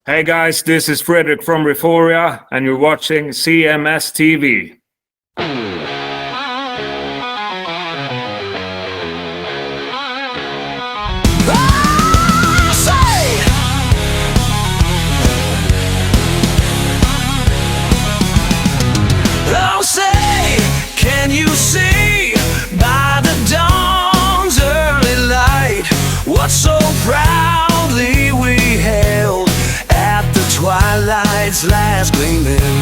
Hey guys, this is Frederick from Reforia, and you're watching CMS TV. Oh, say, can you see by the dawn's early light what so proudly we held at the twilight's last gleaming,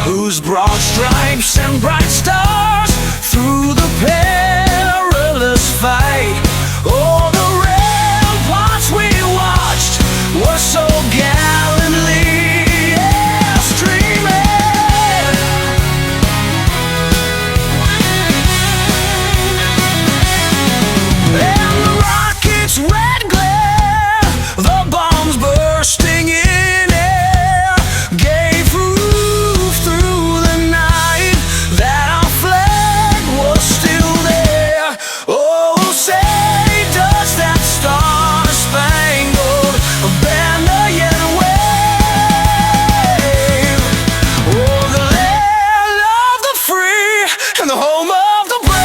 whose broad stripes and bright stars through the perilous fight, oh, the ramparts we watched were so gallantly streaming. And the rocket's red glare, the bombs bursting in air, gave proof through the night that our flag was still there. Oh, say, does that star-spangled banner yet wave? Oh, the land of the free and the home of the brave.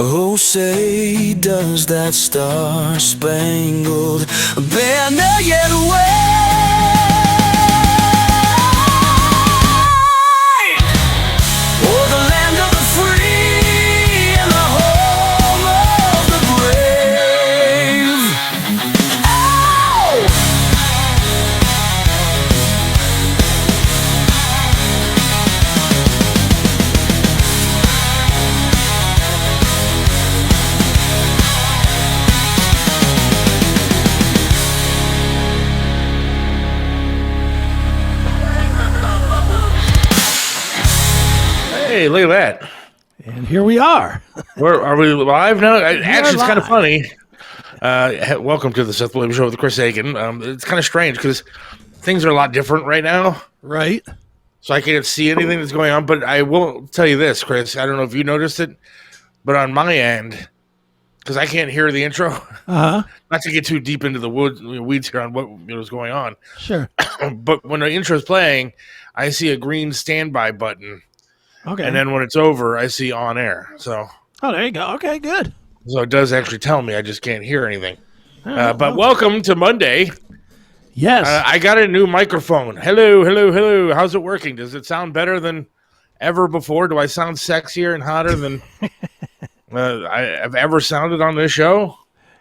Oh, say, does that star-spangled banner yet wave? Oh, the land of the free and the home of the brave. Ow! Hey, look at that. And here we are. Are we live now? Actually, it's kind of live. funny. Welcome to the Seth Williams Show with Chris Aiken. It's kind of strange because things are a lot different right now, Right? so I can't see anything that's going on. But I will tell you this, Chris. I don't know if you noticed it, but on my end, because I can't hear the intro, Uh-huh. not to get too deep into the weeds here on what was going on, Sure. but when the intro is playing, I see a green standby button, Okay. and then when it's over, I see on air. So there you go. Okay, good. it does actually tell me. I just can't hear anything. But welcome to Monday. Yes. I got a new microphone. Hello, hello, hello. How's it working? Does it sound better than ever before? Do I sound sexier and hotter than I've ever sounded on this show?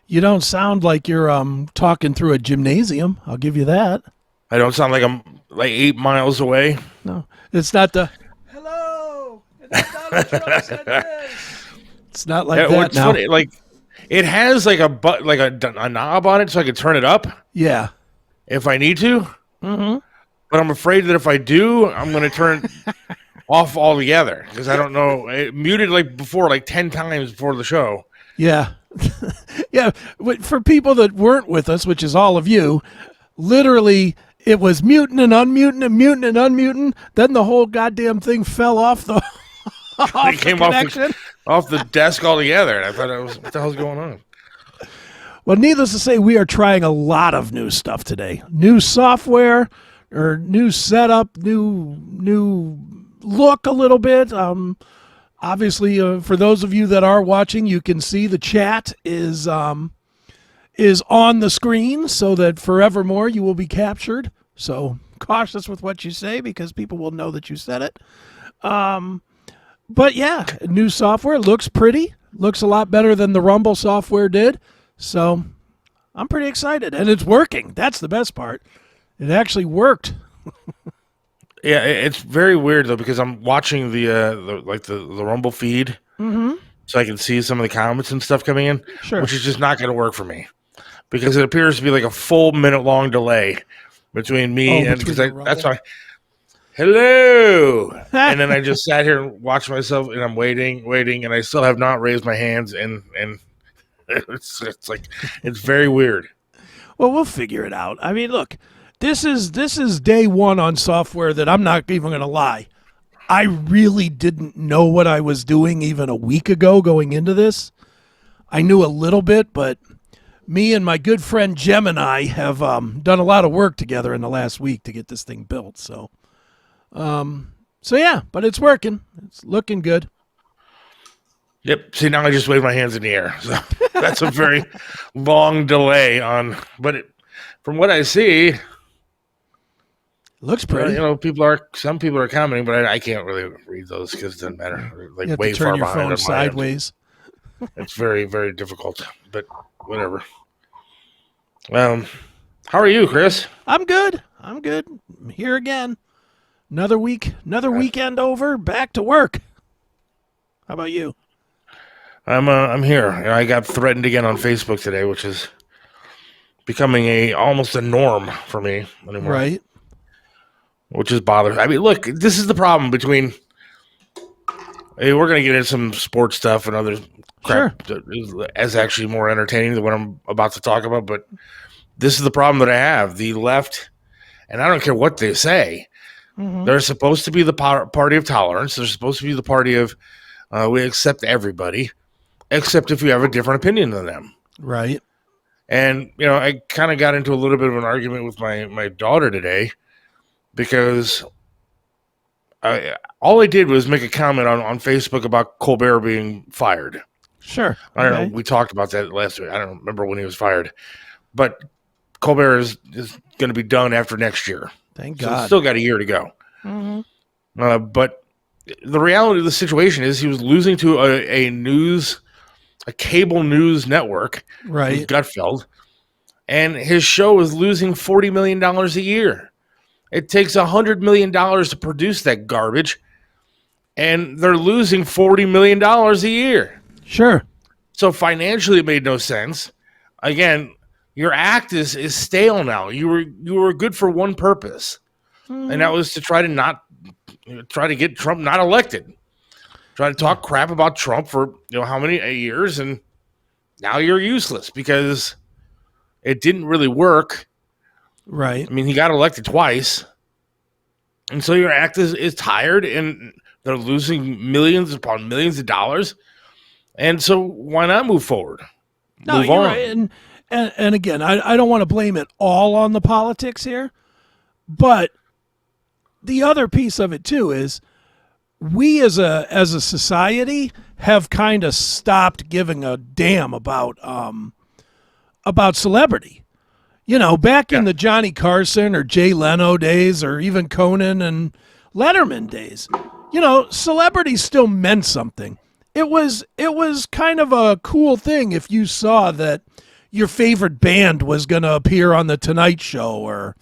You don't sound like you're talking through a gymnasium. I'll give you that. I don't sound like I'm like 8 miles away. No. It's not the hello. It's Donald Trump said this. It's not like that What's now. funny, like it has like a knob on it so I can turn it up Yeah. if I need to. Mm-hmm. But I'm afraid that if I do, I'm going to turn it off altogether because I don't know. It muted like before, like 10 times before the show. Yeah. Yeah. For people that weren't with us, which is all of you, literally it was muting and unmuting and muting and unmuting. Then the whole goddamn thing fell off the It came off connection. off the desk altogether. I thought, what the hell's going on? Well, needless to say, we are trying a lot of new stuff today. New software, or new setup, new look a little bit. Obviously, for those of you that are watching, you can see the chat is on the screen, so that forevermore you will be captured. So cautious with what you say because people will know that you said it. But yeah, new software looks pretty. Looks a lot better than the Rumble software did. So I'm pretty excited, and it's working. That's the best part. It actually worked. Yeah, it's very weird though because I'm watching the Rumble feed, so I can see some of the comments and stuff coming in, Sure. which is just not going to work for me. because it appears to be like a full minute long delay between me and because that's why. Hello, and then I just sat here and watched myself, and I'm waiting, and I still have not raised my hands, and it's like it's very weird. Well, we'll figure it out. I mean, look, this is day one on software that I'm not even going to lie. I really didn't know what I was doing even a week ago going into this. I knew a little bit, but me and my good friend Gemini have done a lot of work together in the last week to get this thing built. So yeah, but it's working. It's looking good. Yep. See, now I just wave my hands in the air. So that's a very long delay on, but from what I see, looks pretty. Some people are commenting, but I can't really read those because it doesn't matter. Like you have way to turn far your behind phone on my end. sideways. It's very, very difficult, but whatever. How are you, Chris? I'm good. I'm here again. Another week, another weekend over, back to work. How about you? I'm here. I got threatened again on Facebook today, which is becoming almost a norm for me anymore. Right. Which is bothering. I mean, look, this is the problem between. Hey, we're gonna get into some sports stuff and other crap that is actually more entertaining than what I'm about to talk about. But this is the problem that I have. The left, and I don't care what they say. Mm-hmm. They're supposed to be the party of tolerance. They're supposed to be the party of we accept everybody, except if you have a different opinion than them. Right. And, I kind of got into a little bit of an argument with my daughter today because all I did was make a comment on Facebook about Colbert being fired. Sure. I don't know. We talked about that last week. I don't remember when he was fired. But Colbert is going to be done after next year. Thank So God. still got a year to go. Mm-hmm. But the reality of the situation is he was losing to a cable news network, right? Gutfeld, and his show is losing $40 million a year. It takes $100 million to produce that garbage, and they're losing $40 million a year. Sure. So financially, it made no sense. Again, your act is stale now. You were good for one purpose, and that was to try to get Trump not elected. Try to talk crap about Trump for how many years, and now you're useless because it didn't really work. Right. I mean, he got elected twice, and so your act is tired, and they're losing millions upon millions of dollars, and so why not move forward? No, you're right. And again, I don't want to blame it all on the politics here, but the other piece of it too is we as a society have kind of stopped giving a damn about celebrity. Back in the Johnny Carson or Jay Leno days, or even Conan and Letterman days, celebrity still meant something. It was kind of a cool thing if you saw that your favorite band was going to appear on the Tonight Show, or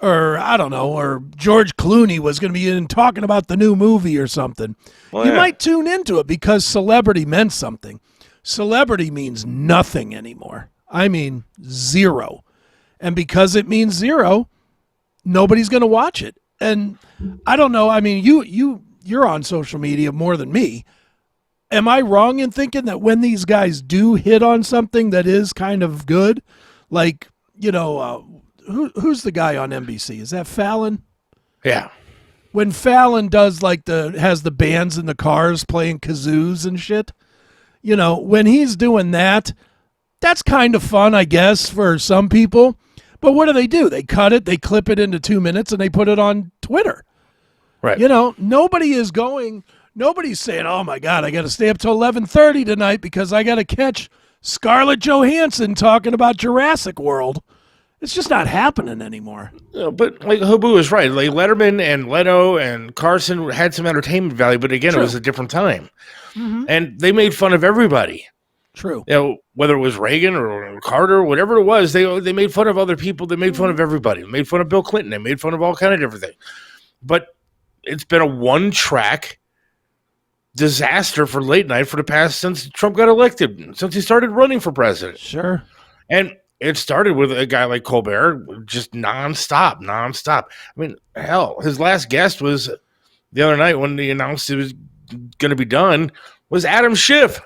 I don't know, or George Clooney was going to be in talking about the new movie or something. Well, you might tune into it because celebrity meant something. Celebrity means nothing anymore. I mean, zero. And because it means zero, nobody's going to watch it. And I don't know. I mean, you're on social media more than me. Am I wrong in thinking that when these guys do hit on something that is kind of good, like, who's the guy on NBC? Is that Fallon? Yeah. When Fallon does has the bands in the cars playing kazoos and shit, when he's doing that, that's kind of fun, I guess, for some people. But what do? They cut it, they clip it into 2 minutes, and they put it on Twitter. Right. Nobody's saying, "Oh my God, I got to stay up till 11:30 tonight because I got to catch Scarlett Johansson talking about Jurassic World." It's just not happening anymore. But like Habu is right. Like Letterman and Leno and Carson had some entertainment value, but again, It was a different time, and they made fun of everybody. True. Whether it was Reagan or Carter, whatever it was, they made fun of other people. They made fun of everybody. They made fun of Bill Clinton. They made fun of all kind of different things. But it's been a one-track disaster for late night for the past since Trump got elected, since he started running for president. Sure. And it started with a guy like Colbert, just nonstop. I mean, hell, his last guest was the other night when he announced it was going to be done was Adam Schiff.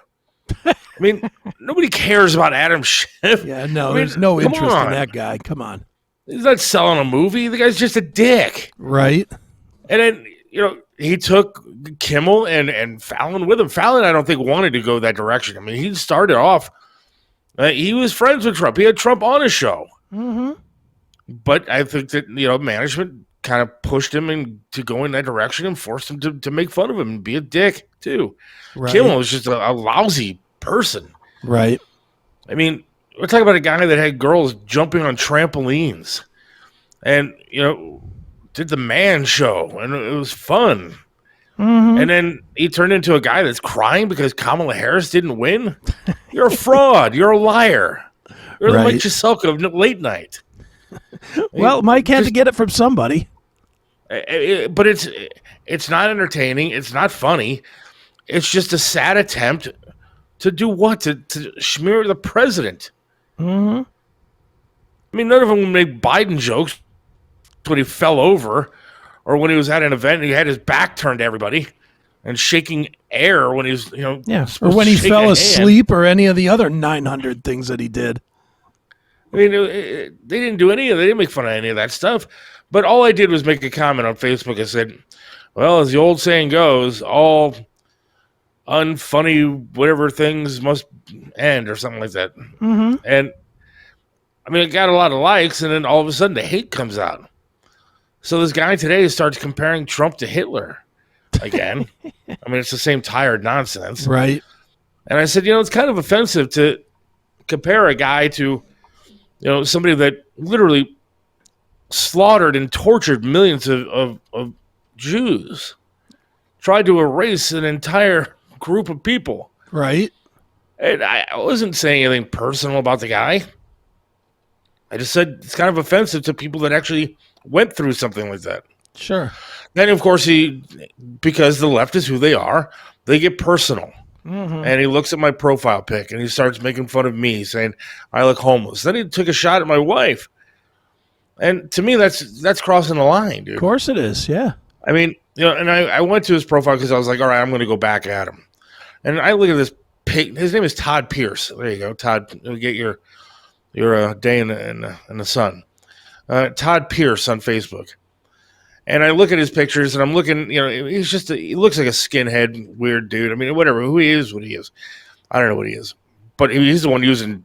I mean, nobody cares about Adam Schiff. Yeah, no, I mean, there's no come interest on. in that guy. Come on. He's not selling a movie. The guy's just a dick. Right. And then, he took Kimmel and Fallon with him. Fallon, I don't think, wanted to go that direction. I mean, he started off, he was friends with Trump. He had Trump on his show. Mm-hmm. But I think that, management kind of pushed him to go in that direction and forced him to make fun of him and be a dick, too. Right. Kimmel was just a lousy person. Right. I mean, we're talking about a guy that had girls jumping on trampolines and, did the man show, and it was fun. Mm-hmm. And then he turned into a guy that's crying because Kamala Harris didn't win. You're a fraud. You're a liar. You're the Mike Chiselka of late night. Well, Mike had to get it from somebody. But it's not entertaining. It's not funny. It's just a sad attempt to do what? To smear the president. Mm-hmm. I mean, none of them made Biden jokes when he fell over or when he was at an event and he had his back turned to everybody and shaking air when he was, or when he fell asleep or any of the other 900 things that he did. I mean, they didn't do any of it. They didn't make fun of any of that stuff. But all I did was make a comment on Facebook and said, well, as the old saying goes, all unfunny whatever things must end or something like that. Mm-hmm. And, I mean, it got a lot of likes, and then all of a sudden the hate comes out. So this guy today starts comparing Trump to Hitler again. I mean, it's the same tired nonsense. Right. And I said, it's kind of offensive to compare a guy to, somebody that literally slaughtered and tortured millions of Jews, tried to erase an entire group of people. Right. And I wasn't saying anything personal about the guy. I just said it's kind of offensive to people that actually went through something like that. Sure. Then, of course, because the left is who they are, they get personal. Mm-hmm. And he looks at my profile pic and he starts making fun of me, saying I look homeless. Then he took a shot at my wife. And to me, that's crossing the line, dude. Of course it is, yeah. I mean, and I went to his profile because I was like, all right, I'm going to go back at him. And I look at this pic. His name is Todd Pierce. There you go, Todd. You'll get your day in the sun. Todd Pierce on Facebook. And I look at his pictures, and I'm looking, he looks like a skinhead, weird dude. I mean, whatever, who he is, what he is. I don't know what he is. But he's the one using,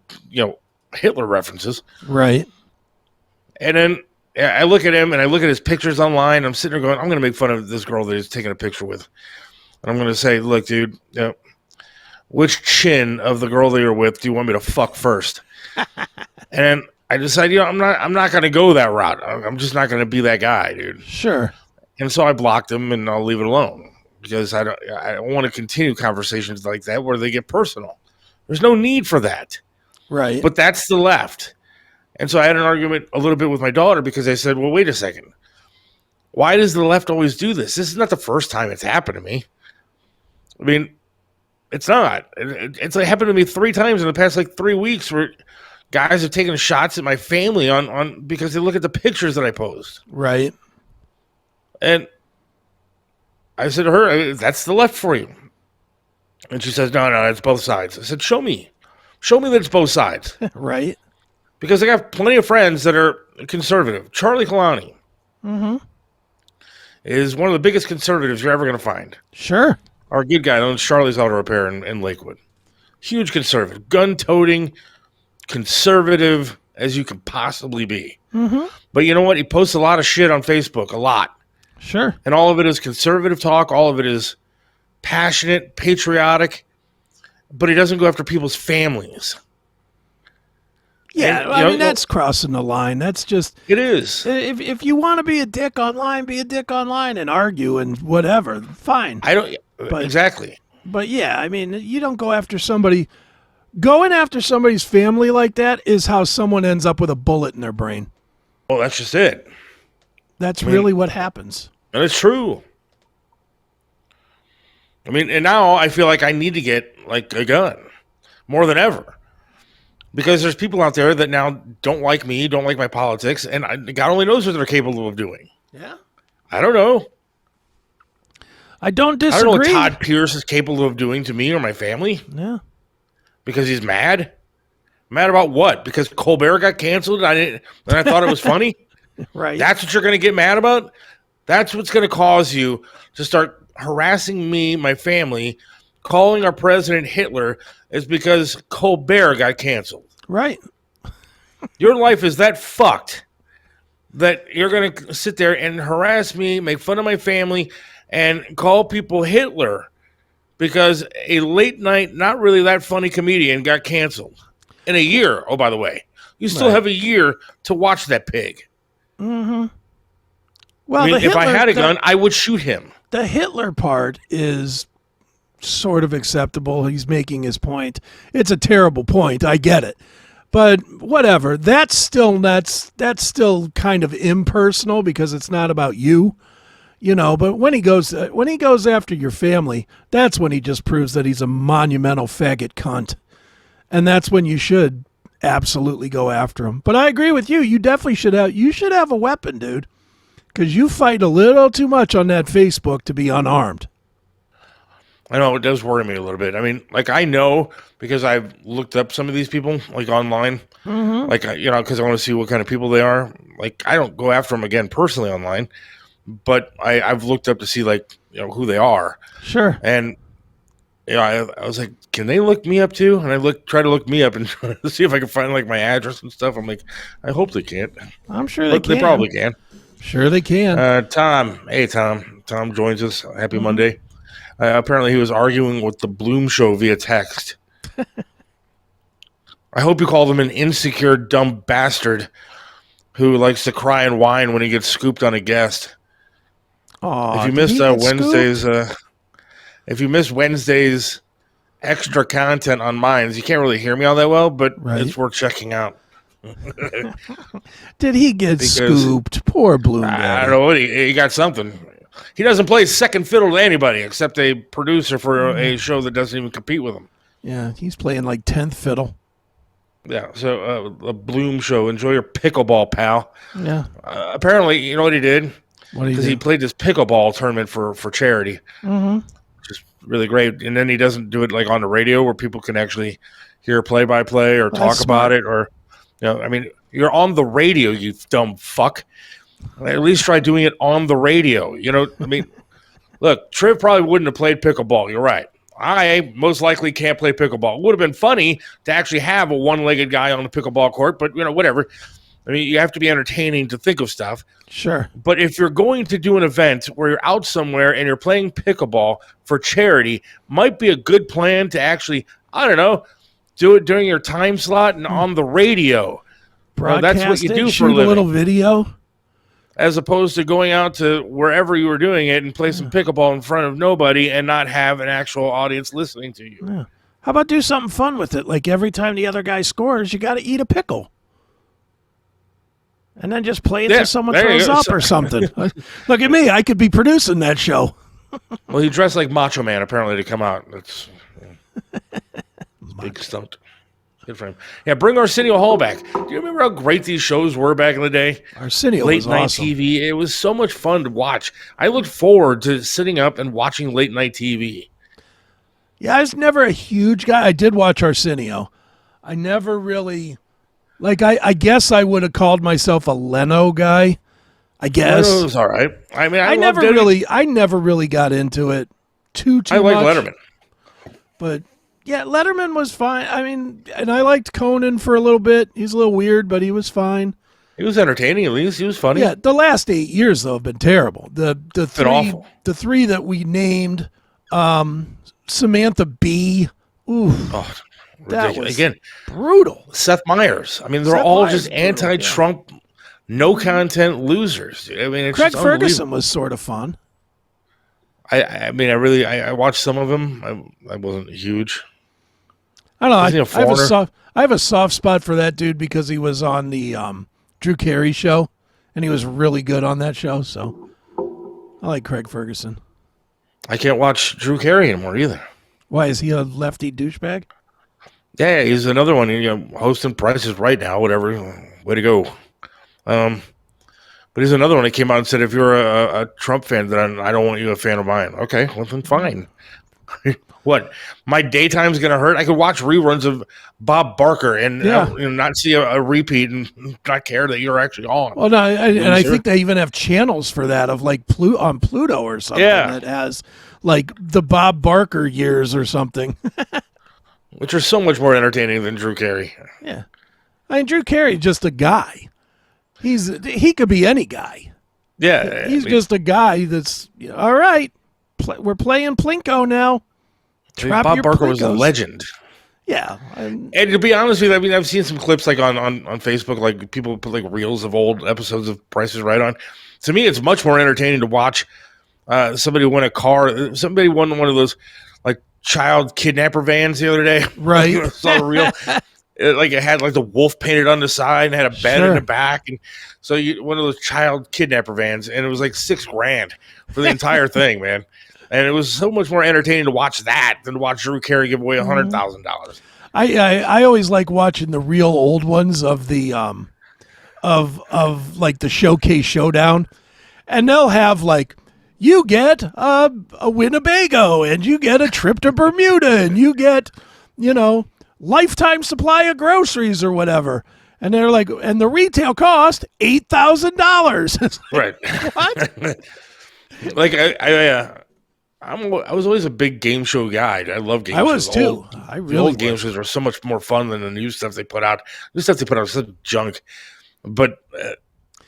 Hitler references. Right. And then I look at him, and I look at his pictures online. I'm sitting there going, I'm going to make fun of this girl that he's taking a picture with. And I'm going to say, look, dude, which chin of the girl that you're with do you want me to fuck first? And I decided, I'm not going to go that route. I'm just not going to be that guy, dude. Sure. And so I blocked him, and I'll leave it alone because I don't want to continue conversations like that where they get personal. There's no need for that. Right. But that's the left. And so I had an argument a little bit with my daughter because I said, well, wait a second. Why does the left always do this? This is not the first time it's happened to me. I mean, it's not. It's happened to me 3 times in the past 3 weeks where guys have taken shots at my family on because they look at the pictures that I post. Right. And I said to her, that's the left for you. And she says, no, it's both sides. I said, show me. Show me that it's both sides. Right. Because I got plenty of friends that are conservative. Charlie Kalani is one of the biggest conservatives you're ever going to find. Sure. Our good guy owns Charlie's Auto Repair in Lakewood. Huge conservative. Gun-toting, conservative as you can possibly be. Mm-hmm. But you know what? He posts a lot of shit on Facebook. A lot. Sure. And all of it is conservative talk. All of it is passionate, patriotic. But he doesn't go after people's families. Yeah, and, I mean, that's crossing the line. That's just... It is. If you want to be a dick online, be a dick online and argue and whatever. Fine. Exactly. But yeah, I mean, you don't go after somebody... Going after somebody's family like that is how someone ends up with a bullet in their brain. Well, that's just it. That's really what happens. And it's true. I mean, and now I feel like I need to get a gun more than ever. because there's people out there that now don't like me, don't like my politics, and God only knows what they're capable of doing. Yeah. I don't know. I don't I disagree. don't know what Todd Pierce is capable of doing to me or my family. Yeah. Because he's mad. Mad about what? Because Colbert got canceled and I thought it was funny? Right. That's what you're going to get mad about? That's what's going to cause you to start harassing me, my family, calling our president Hitler is because Colbert got canceled. Right. Your life is that fucked that you're going to sit there and harass me, make fun of my family, and call people Hitler because a late night, not really that funny comedian got canceled in a year. Oh, by the way, you still have a year to watch that pig. Mm-hmm. Well, I mean, if I had a gun, I would shoot him. The Hitler part is sort of acceptable. He's making his point. It's a terrible point. I get it. But whatever. That's still kind of impersonal because it's not about you. You know, but when he goes after your family, that's when he just proves that he's a monumental faggot cunt. And that's when you should absolutely go after him. But I agree with you. You definitely should have a weapon, dude. Because you fight a little too much on that Facebook to be unarmed. I know it does worry me a little bit. I mean, like I know because I've looked up some of these people like online, like because I want to see what kind of people they are. Like I don't go after them again personally online, but I've looked up to see like who they are. Sure. And I was like, can they look me up too? And I try to look me up and try to see if I can find like my address and stuff. I'm like, I hope they can't. I'm sure they can. They probably can. Sure they can. Tom. Hey, Tom. Tom joins us. Happy Monday. Apparently he was arguing with the Bloom Show via text. I hope you call him an insecure, dumb bastard who likes to cry and whine when he gets scooped on a guest. Oh, if you missed Wednesday's extra content on mine, you can't really hear me all that well, but it's worth checking out. Did he get scooped? Poor Bloom. I don't know what he got something. He doesn't play second fiddle to anybody except a producer for a show that doesn't even compete with him. Yeah, he's playing like 10th fiddle. Yeah, so a Bloom Show. Enjoy your pickleball, pal. Yeah. Apparently, you know what he did? Because he played this pickleball tournament for charity, which is really great. And then he doesn't do it like on the radio where people can actually hear play-by-play or talk about it. Or, I mean, you're on the radio, you dumb fuck. At least try doing it on the radio. I mean, look, Triv probably wouldn't have played pickleball. You're right. I most likely can't play pickleball. It would have been funny to actually have a one-legged guy on the pickleball court, but, whatever. I mean, you have to be entertaining to think of stuff. Sure. But if you're going to do an event where you're out somewhere and you're playing pickleball for charity, might be a good plan to actually, I don't know, do it during your time slot and on the radio. That's what you do for a living. A little video. As opposed to going out to wherever you were doing it and play some pickleball in front of nobody and not have an actual audience listening to you. Yeah. How about do something fun with it? Like every time the other guy scores, you got to eat a pickle. And then just play it till someone throws up or something. Look at me. I could be producing that show. Well, he dressed like Macho Man, apparently, to come out. That's big stunt. Good for him. Yeah, bring Arsenio Hall back. Do you remember how great these shows were back in the day? Arsenio late was night awesome. TV. It was so much fun to watch. I looked forward to sitting up and watching late night TV. Yeah, I was never a huge guy. I did watch Arsenio. I never really... I guess I would have called myself a Leno guy. I guess. Leno was all right. I mean, I never really got into it too much. I like Letterman. But yeah, Letterman was fine. I mean, and I liked Conan for a little bit. He's a little weird, but he was fine. He was entertaining at least. He was funny. Yeah, the last 8 years though have been terrible. Awful. The three that we named, Samantha Bee. Ooh. Oh, that was again brutal. Seth Meyers. I mean, they're all just anti-Trump, no content losers. I mean, it's Craig just Ferguson was sort of fun. I mean, I watched some of them. I wasn't huge. I don't know. I have a soft spot for that dude because he was on the Drew Carey show, and he was really good on that show. So I like Craig Ferguson. I can't watch Drew Carey anymore either. Why, is he a lefty douchebag? Yeah, he's another one. Hosting Prices Right now, whatever. Way to go. But he's another one that came out and said, if you're a Trump fan, then I don't want you a fan of mine. Okay, well then fine. What? My daytime's gonna hurt? I could watch reruns of Bob Barker and not see a repeat and not care that you're actually on. Well, no, I think they even have channels for that of like on Pluto or something that has like the Bob Barker years or something. Which are so much more entertaining than Drew Carey. Yeah. I mean, Drew Carey's just a guy. He could be any guy. Yeah. He's just a guy that's, all right, we're playing Plinko now. Bob Barker was a legend. Yeah. And to be honest with you, I mean, I've seen some clips like on Facebook, like people put like reels of old episodes of Price is Right on. To me, it's much more entertaining to watch somebody win a car. Somebody won one of those like child kidnapper vans the other day. Right. I saw the reel. It had like the wolf painted on the side and had a bed in the back, and so one of those child kidnapper vans, and it was like $6,000 for the entire thing, man. And it was so much more entertaining to watch that than to watch Drew Carey give away $100,000. I always like watching the real old ones of the of like the Showcase Showdown, and they'll have like, you get a Winnebago, and you get a trip to Bermuda, and you get lifetime supply of groceries or whatever. And they're like, and the retail cost $8,000. Right. What? Like I was always a big game show guy. I love game shows. I was too. The old game shows are so much more fun than the new stuff they put out. New stuff they put out is such junk. But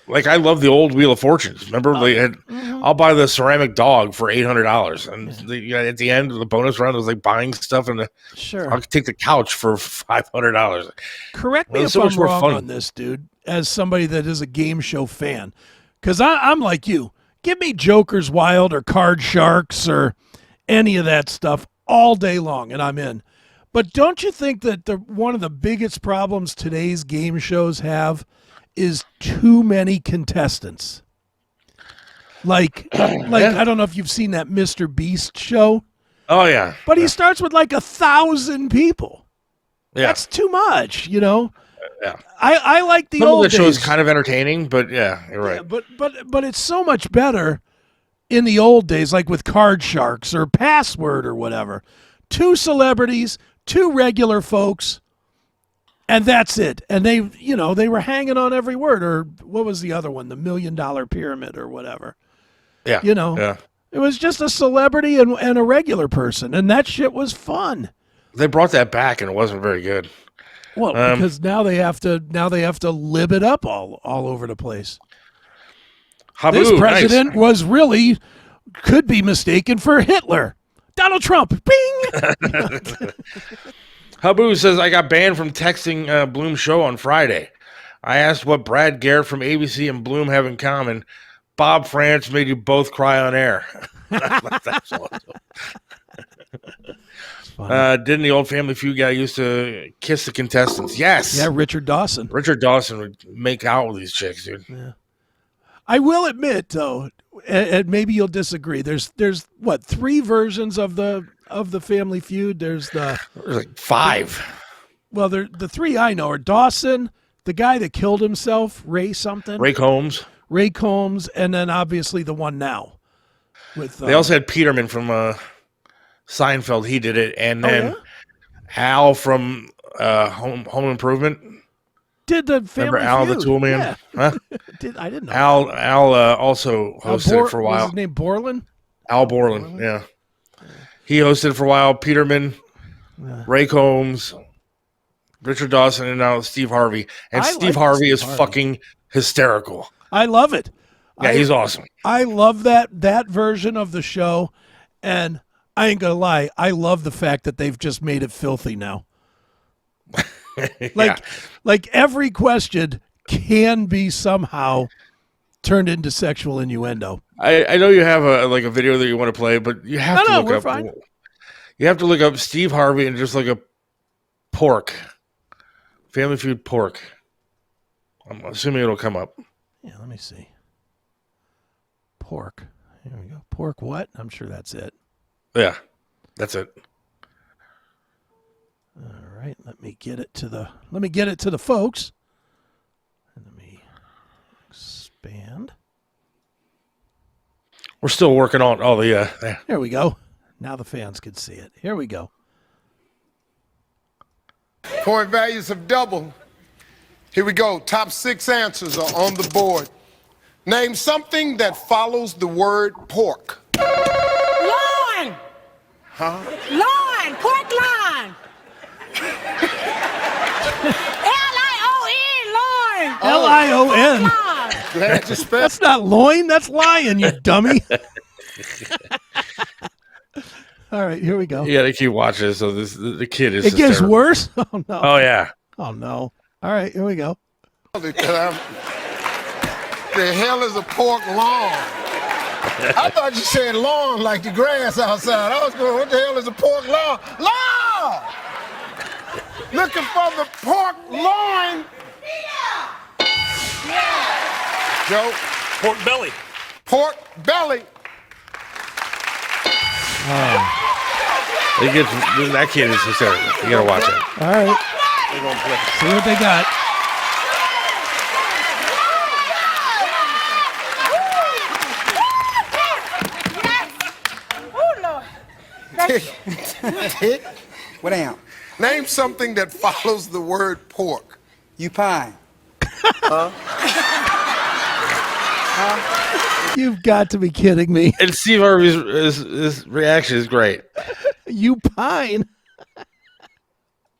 like I love the old Wheel of Fortunes. Remember they had, I'll buy the ceramic dog for $800, and at the end of the bonus round it was like buying stuff, and I'll take the couch for $500. Correct me if I'm wrong on this, dude. As somebody that is a game show fan, because I'm like you. Give me Joker's Wild or Card Sharks or any of that stuff all day long, and I'm in. But don't you think that one of the biggest problems today's game shows have is too many contestants? Like I don't know if you've seen that Mr. Beast show. Oh yeah. But he starts with like 1,000 people. Yeah. That's too much, Yeah. I like the old days. Some of the show is kind of entertaining, but yeah, you're right. Yeah, but it's so much better in the old days, like with Card Sharks or Password or whatever. 2 celebrities, 2 regular folks, and that's it. And they were hanging on every word. Or what was the other one? The $1 Million Pyramid or whatever. Yeah. Yeah. It was just a celebrity and a regular person, and that shit was fun. They brought that back, and it wasn't very good. Well, because now they have to lib it up all over the place. Habu, this president could be mistaken for Hitler. Donald Trump. Bing. Habu says, I got banned from texting Bloom's show on Friday. I asked what Brad Garrett from ABC and Bloom have in common. Bob France made you both cry on air. That's awesome. Didn't the old Family Feud guy used to kiss the contestants? Yes. Yeah, Richard Dawson. Richard Dawson would make out with these chicks, dude. Yeah. I will admit, though, and maybe you'll disagree. There's what, 3 versions of the Family Feud? There's like 5. Well, the 3 I know are Dawson, the guy that killed himself, Ray Combs, and then obviously the one now. They also had Peterman from Seinfeld. He did it, and then Al from Home Improvement. Did the Family Remember Al Feud? the Tool Man? Yeah. Huh? I didn't know. Al also hosted it for a while. Was his name Borland? Al Borland, yeah. He hosted it for a while. Peterman, Ray Combs, Richard Dawson, and now Steve Harvey. And Steve Harvey is fucking hysterical. I love it. Yeah, he's awesome. I love that version of the show, and I ain't gonna lie, I love the fact that they've just made it filthy now. Like every question can be somehow turned into sexual innuendo. I know you have a video that you want to play, but you have to look up. Fine. You have to look up Steve Harvey and just look up pork. Family Feud pork. I'm assuming it'll come up. Yeah, let me see. Pork. Here we go. Pork what? I'm sure that's it. Yeah, that's it. All right, let me get it to the folks. And let me expand. We're still working on all the. There we go. Now the fans can see it. Here we go. Point values have doubled. Here we go. Top 6 answers are on the board. Name something that follows the word pork. Loin! Huh? Loin! Pork loin! L-I-O-N, loin! Lion. Glad you spelled. That's not loin. That's lion, you dummy. All right, here we go. You got to keep watching. So the kid is. It gets hysterical. worse. Oh no. Oh yeah. Oh no. All right, here we go. The hell is a pork lawn? I thought you said lawn like the grass outside. I was going, what the hell is a pork lawn? Lawn! Looking for the pork loin. Joe? Pork belly. Pork belly. That kid is hysterical. You got to watch it. All right. See what they got. Tick. What down? Name something that follows the word pork. You pine. You've got to be kidding me. And Steve Harvey's his reaction is great. You pine.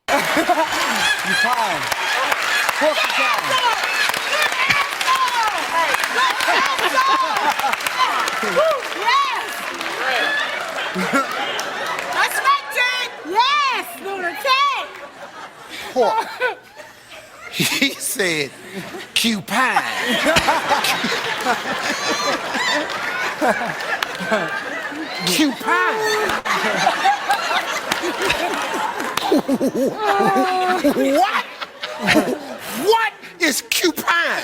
You pine. Pork pine. That's right, Ted! Yes, lunatic! Pork. He said cupine. Cupine. What? What is cupine?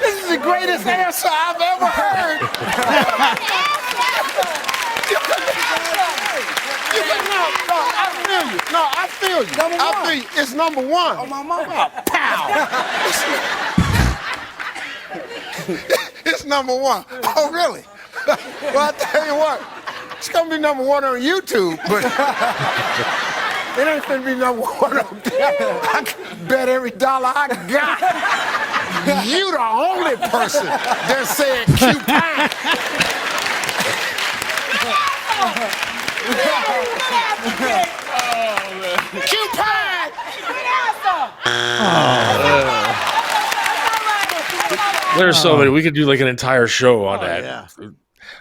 This is the greatest answer I've ever heard. No, I feel you. Number I one. feel you. It's number one. Oh, my mama. Pow. It's number one. Oh, really? Well, I tell you what, it's gonna be number one on YouTube, but it ain't gonna be number one on there. I can bet every dollar I got. You the only person that said cupine. Cupine. There's so many. We could do like an entire show on that. Yeah.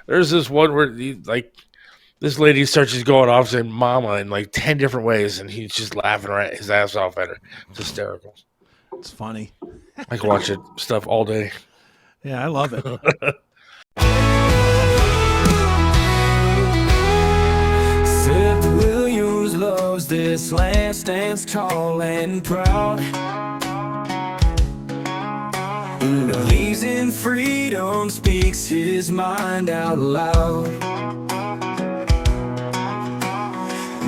There's this one where this lady starts just going off saying "mama" in like 10 different ways, and he's just laughing his ass off at her. It's hysterical. It's funny. I can watch it stuff all day. Yeah, I love it. Seth Williams loves this land, stands tall and proud. Believes in freedom, speaks his mind out loud.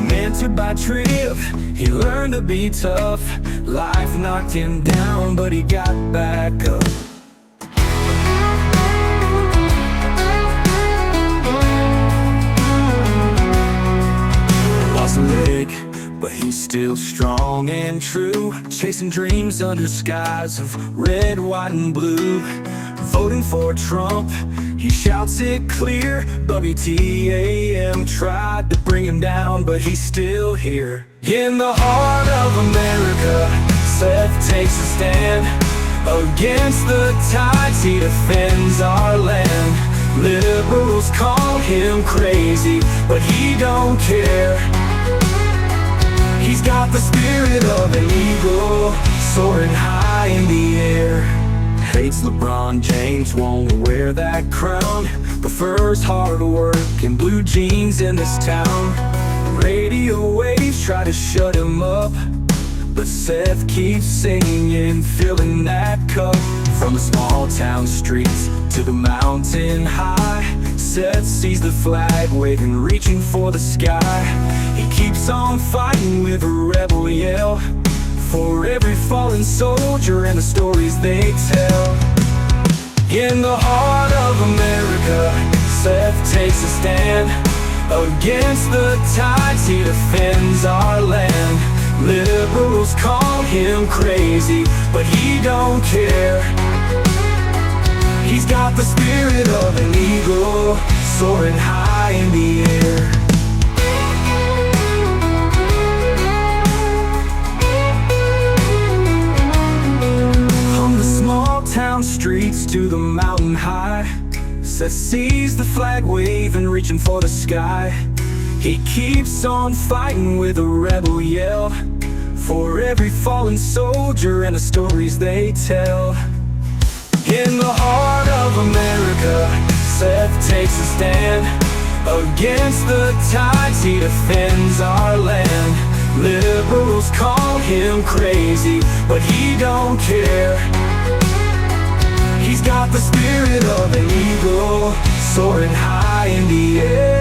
Mentored by Tripp, he learned to be tough. Life knocked him down, but he got back up. Lost a leg, but he's still strong and true. Chasing dreams under skies of red, white, and blue. Voting for Trump, he shouts it clear. WTAM tried to bring him down, but he's still here. In the heart of America, Seth takes a stand. Against the tides, he defends our land. Liberals call him crazy, but he don't care. He's got the spirit of an eagle, soaring high in the air. Hates LeBron James, won't wear that crown. Prefers hard work and blue jeans in this town. Radio waves try to shut him up, but Seth keeps singing, filling that cup. From the small town streets to the mountain high, Seth sees the flag waving, reaching for the sky. He keeps on fighting with a rebel yell, for every fallen soldier and the stories they tell. In the heart of America, Seth takes a stand. Against the tides he defends our land. Liberals call him crazy, but he don't care. He's got the spirit of an eagle, soaring high in the air. From the small town streets to the mountain high, Seth sees the flag waving, reaching for the sky. He keeps on fighting with a rebel yell, for every fallen soldier and the stories they tell. In the heart of America, Seth takes a stand. Against the tides he defends our land. Liberals call him crazy, but he don't care. He's got the spirit of an eagle, soaring high in the air.